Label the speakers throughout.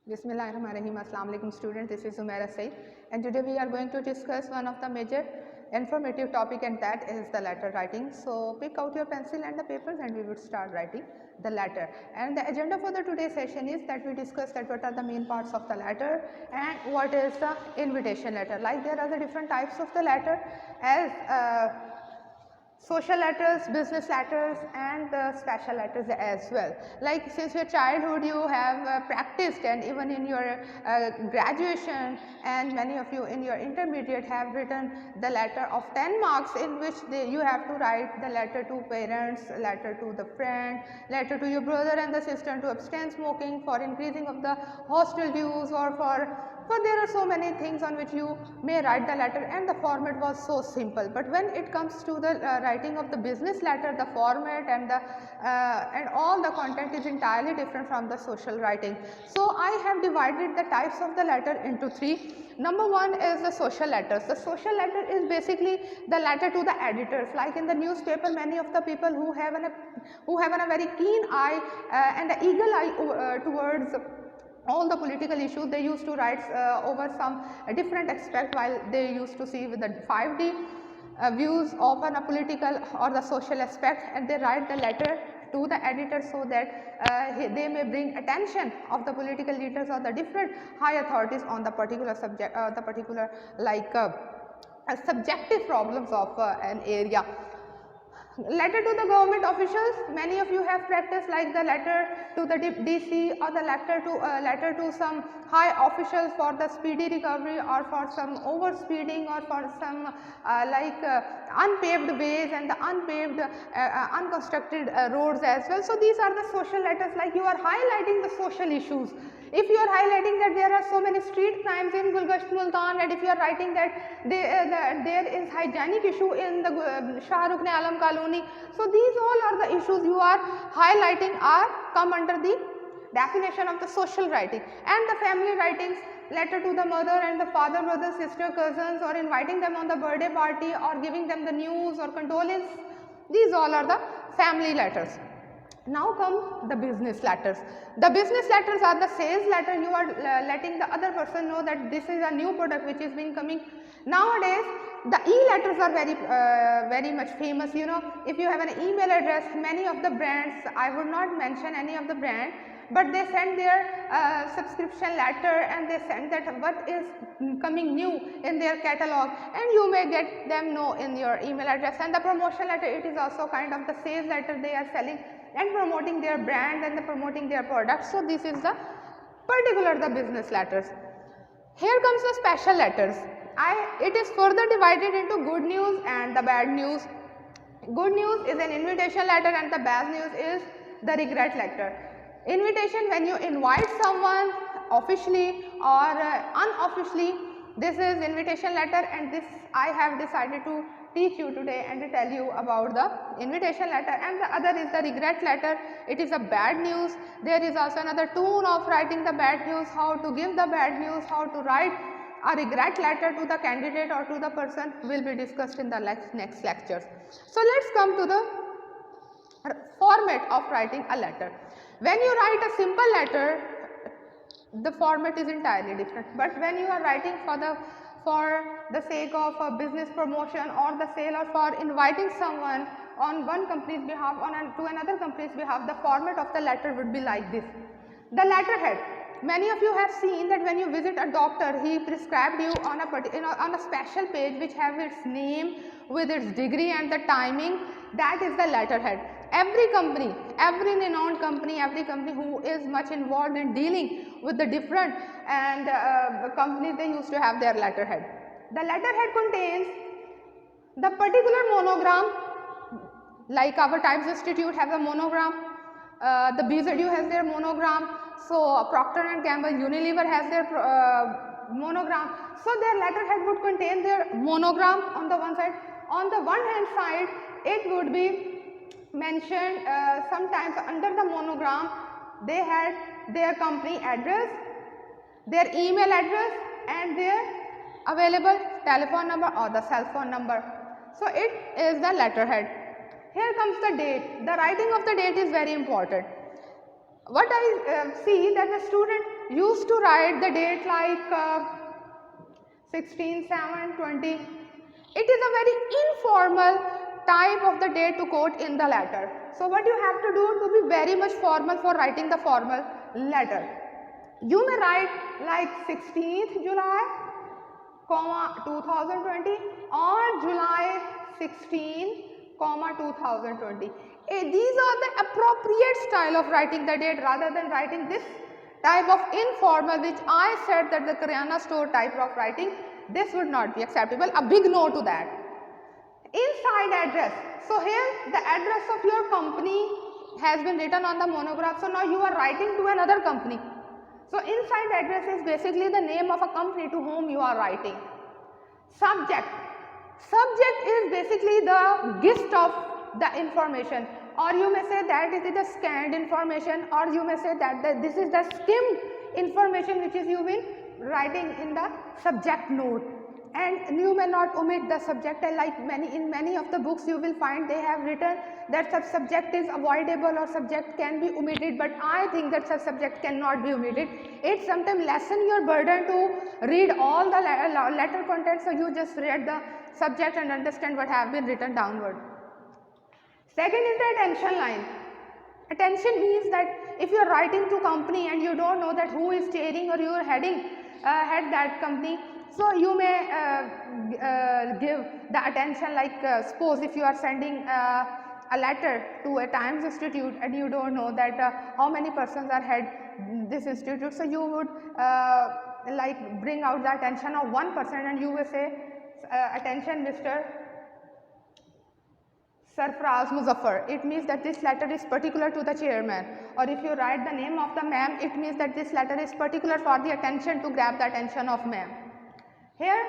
Speaker 1: Bismillahirrahmanirrahim. Assalamu alaikum students, this is Umaira Saeed and today we are going to discuss one of the major informative topic, and that is the letter writing. So pick out your pencil and the papers and we will start writing the letter. And the agenda for the today's session is that we discuss that what are the main parts of the letter and what is the invitation letter. Like there are the different types of the letter as social letters, business letters and special letters as well. Like since your childhood you have practiced, and even in your graduation, and many of you in your intermediate have written the letter of 10 marks, in which you have to write the letter to parents, letter to the friend, letter to your brother and the sister to abstain smoking, for increasing of the hostel dues, or for there are so many things on which you may write the letter, and the format was so simple. But when it comes to the writing of the business letter, the format and the and all the content is entirely different from the social writing. So I have divided the types of the letter into three. Number one is the social letters. The social letter is basically the letter to the editors. Like in the newspaper, many of the people who have a very keen eye and an eagle eye towards all the political issues, they used to write over some different aspect, while they used to see with the 5D views of a political or the social aspect, and they write the letter to the editor so that they may bring attention of the political leaders or the different high authorities on the particular subject, the particular subjective problems of an area. Letter to the government officials, many of you have practiced, like the letter to the DC or the letter to some high officials for the speedy recovery, or for some over speeding, or for some unpaved ways and the unpaved unconstructed roads as well. So these are the social letters, like you are highlighting the social issues. If you are highlighting that there are so many street crimes in Gulgasht Multan, and if you are writing that there is hygienic issue in the Shah Rukh Alam colony, so these all are the issues you are highlighting are come under the definition of the social writing. And the family writings, letter to the mother and the father, brother, sister, cousins, or inviting them on the birthday party, or giving them the news or condolence, these all are the family letters. Now come the business letters. The business letters are the sales letter. You are letting the other person know that this is a new product which is being coming. Nowadays the e-letters are very much famous. You know, if you have an email address, many of the brands, I would not mention any of the brand, but they send their subscription letter, and they send that what is coming new in their catalog, and you may get them know in your email address. And the promotion letter, it is also kind of the sales letter. They are selling and promoting their brand and promoting their products. So this is the the business letters. Here comes the special letters. It is further divided into good news and the bad news. Good news is an invitation letter, and the bad news is the regret letter. Invitation, when you invite someone officially or unofficially, this is invitation letter, and this I have decided to teach you today and to tell you about the invitation letter. And the other is the regret letter. It is a bad news. There is also another tune of writing the bad news, how to give the bad news, how to write a regret letter to the candidate or to the person, will be discussed in the next lectures. So let's come to the format of writing a letter. When you write a simple letter, the format is entirely different. But when you are writing for the sake of a business promotion or the sale, or for inviting someone on one company's behalf to another company's behalf, the format of the letter would be like this. The letterhead. Many of you have seen that when you visit a doctor, he prescribed you on a special page which have its name with its degree and the timing. That is the letterhead. Every company, every renowned company, every company who is much involved in dealing with the different and companies, they used to have their letterhead. The letterhead contains the particular monogram, like our Times Institute has a monogram, the BZU has their monogram, so Procter & Gamble, Unilever has their monogram. So their letterhead would contain their monogram on the one side. On the one hand side, it would be mentioned sometimes under the monogram, they had their company address, their email address, and their available telephone number or the cell phone number. So it is the letterhead. Here comes the date. The writing of the date is very important. What I see that the student used to write the date like 16/7/20. It is a very informal type of the date to quote in the letter. So what you have to do to be very much formal for writing the formal letter. You may write like 16th July, 2020 or July 16, 2020. These are the appropriate style of writing the date rather than writing this type of informal, which I said that the Kiryana store type of writing, this would not be acceptable. A big no to that. Inside address. So here the address of your company has been written on the monograph. So now you are writing to another company. So inside address is basically the name of a company to whom you are writing. Subject. Subject is basically the gist of the information, or you may say that it is the scanned information, or you may say that this is the skimmed information which is you been writing in the subject note. And you may not omit the subject, like in many of the books you will find they have written that such subject is avoidable or subject can be omitted, but I think that such subject cannot be omitted. It sometimes lessen your burden to read all the letter content, so you just read the subject and understand what have been written downward. Second is the attention line. Attention means that if you are writing to company and you don't know that who is chairing or you are head that company, so you may give the attention, like suppose if you are sending a letter to a Times Institute and you don't know that how many persons are head this institute, so you would like bring out the attention of one person and you will say attention Mr. Sarfraz Muzaffar. It means that this letter is particular to the chairman. Or if you write the name of the ma'am, it means that this letter is particular for the attention, to grab the attention of ma'am. Here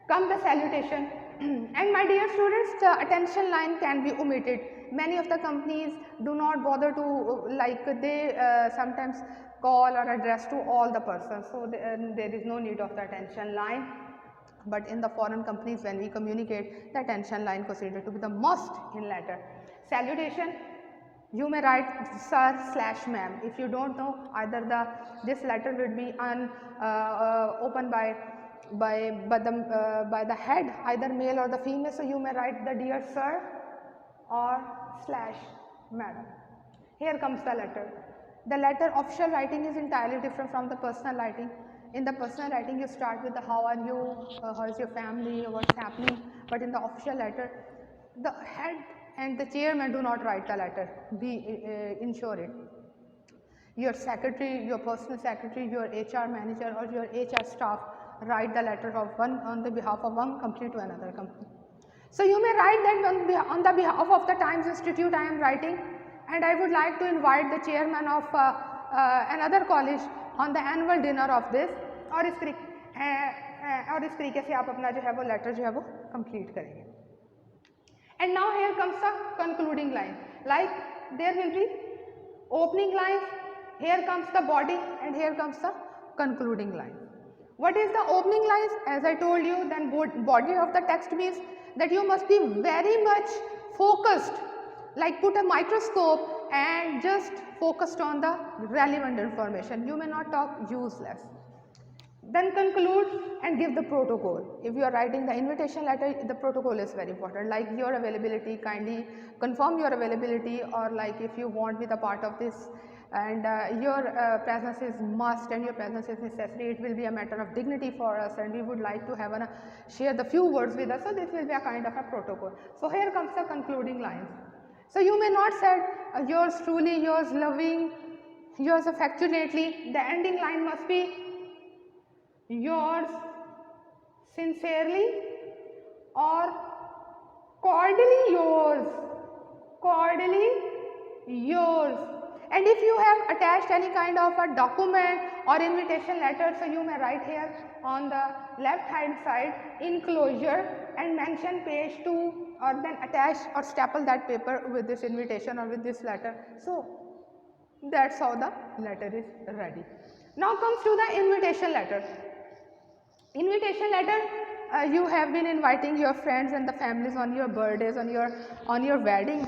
Speaker 1: come the salutation. And my dear students, the attention line can be omitted. Many of the companies do not bother to, like they sometimes call or address to all the persons, so there is no need of the attention line. But in the foreign companies, when we communicate, the attention line considered to be the must in letter. Salutation, you may write sir/ma'am. If you don't know, either this letter will be opened by the head, either male or the female, so you may write the dear sir or /madam. Here comes the letter. The letter official writing is entirely different from the personal writing. In the personal writing, you start with the how are you, how is your family, what's happening, but in the official letter, the head and the chairman do not write the letter, ensure it. Your secretary, your personal secretary, your HR manager or your HR staff write the letter of on the behalf of one company to another company. So you may write that on the behalf of the Times Institute I am writing, and I would like to invite the chairman of another college on the annual dinner of this, और इस तरीके से आप अपना जो है वो letter जो है वो कंप्लीट करेंगे. And now here comes the concluding line. Like there will be opening lines, here comes the body, and here comes the concluding line. What is the opening lines? As I told you, then body of the text means that you must be very much focused, like put a microscope and just focused on the relevant information. You may not talk useless. Then conclude and give the protocol. If you are writing the invitation letter, the protocol is very important, like your availability, kindly confirm your availability, or like if you want to be the part of this and your presence is must and your presence is necessary, it will be a matter of dignity for us and we would like to have share the few words with us, so this will be a kind of a protocol. So here comes the concluding lines. So you may not say yours truly, yours loving, yours affectionately. The ending line must be yours sincerely or cordially yours, cordially yours. And if you have attached any kind of a document or invitation letter, so you may write here on the left hand side enclosure and mention page 2, or then attach or staple that paper with this invitation or with this letter. So that's how the letter is ready. Now comes to the invitation letter. Invitation letter, you have been inviting your friends and the families on your birthdays, on your wedding,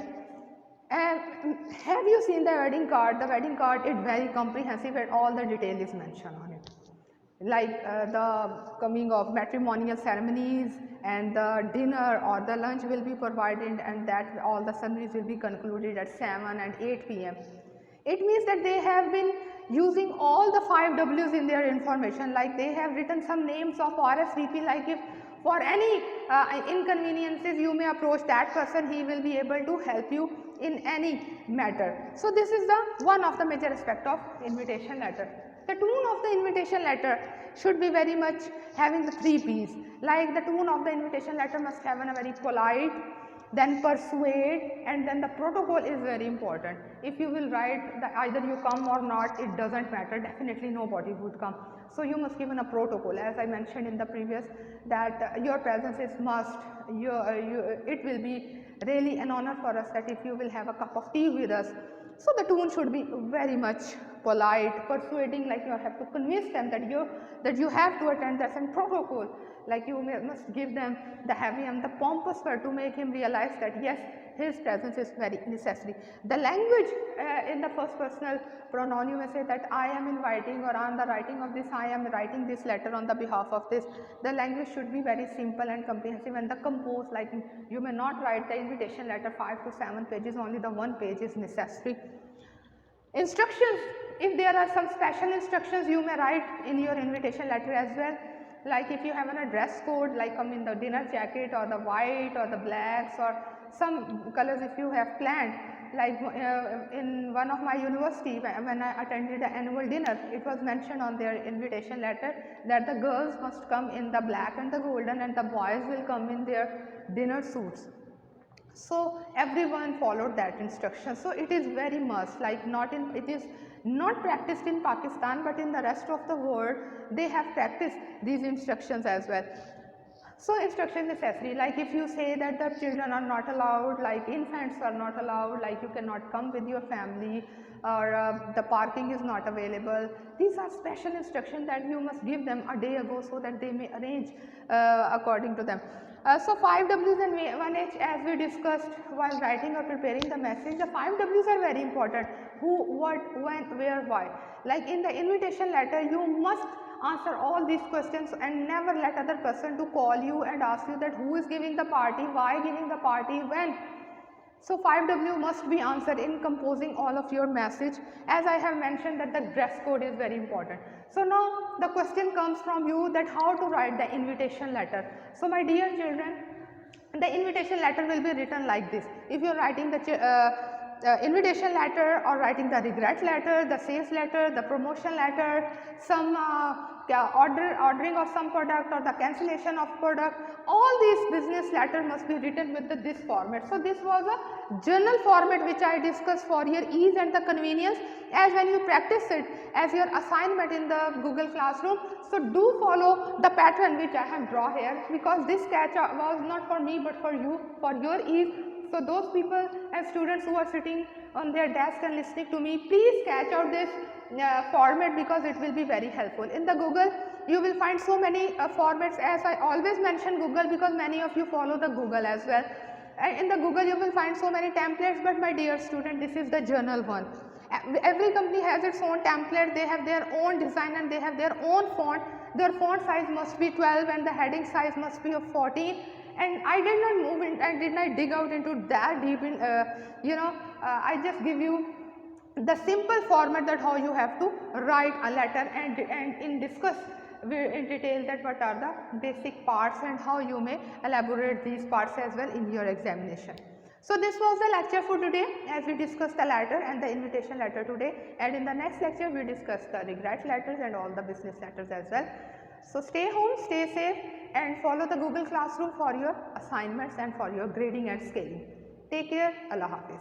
Speaker 1: And have you seen the wedding card? The wedding card is very comprehensive and all the detail is mentioned on it. Like the coming of matrimonial ceremonies and the dinner or the lunch will be provided, and that all the ceremonies will be concluded at 7 and 8 p.m. It means that they have been using all the 5 W's in their information, like they have written some names of RSVP, like if for any inconveniences you may approach that person, he will be able to help you in any matter. So this is the one of the major aspect of invitation letter. The tone of the invitation letter should be very much having the 3 P's, like the tone of the invitation letter must have a very polite, then persuade, and then the protocol is very important. If you will write that either you come or not, it doesn't matter, definitely nobody would come. So you must give a protocol, as I mentioned in the previous, that your presence is must. It will be really an honor for us that if you will have a cup of tea with us. So the tone should be very much polite, persuading, like you have to convince them that you have to attend. That's a protocol, like you must give them the heavy and the pompous word to make him realize that yes, his presence is very necessary. The language in the first personal pronoun, you may say that I am inviting, or on the writing of this, I am writing this letter on the behalf of this. The language should be very simple and comprehensive, and the compose, like you may not write the invitation letter 5 to 7 pages, only the 1 page is necessary. Instructions, if there are some special instructions, you may write in your invitation letter as well. Like if you have a dress code, like come in the dinner jacket or the white or the blacks or some colors if you have planned. Like in one of my university, when I attended the annual dinner, it was mentioned on their invitation letter that the girls must come in the black and the golden, and the boys will come in their dinner suits. So everyone followed that instruction. So it is very must, like it is not practiced in Pakistan, but in the rest of the world they have practiced these instructions as well. So instruction necessary, like if you say that the children are not allowed, like infants are not allowed, like you cannot come with your family, or the parking is not available. These are special instructions that you must give them a day ago so that they may arrange according to them. So 5 W's and 1 H, as we discussed while writing or preparing the message. The 5 W's are very important: who, what, when, where, why. Like in the invitation letter, you must answer all these questions and never let other person to call you and ask you that who is giving the party, why giving the party, when. So 5W must be answered in composing all of your message. As I have mentioned that the dress code is very important. So now the question comes from you that how to write the invitation letter. So my dear children, the invitation letter will be written like this. If you are writing the invitation letter or writing the regret letter, the sales letter, the promotion letter, some ordering of some product or the cancellation of product, all these business letters must be written with this format. So this was a journal format which I discussed for your ease and the convenience, as when you practice it as your assignment in the Google Classroom. So do follow the pattern which I have drawn here, because this sketch was not for me but for you, for your ease. So those people and students who are sitting on their desk and listening to me, please sketch out this format, because it will be very helpful. In the Google, you will find so many formats, as I always mention Google because many of you follow the Google as well. And in the Google you will find so many templates, but my dear student, this is the journal one. Every company has its own template, they have their own design and they have their own font. Their font size must be 12 and the heading size must be of 14. And I did not move in, I did not dig out into that deep in, I just give you the simple format that how you have to write a letter, and discuss in detail that what are the basic parts and how you may elaborate these parts as well in your examination. So this was the lecture for today, as we discussed the letter and the invitation letter today, and in the next lecture we discuss the regret letters and all the business letters as well. So stay home, stay safe, and follow the Google Classroom for your assignments and for your grading and scaling. Take care. Allah Hafiz.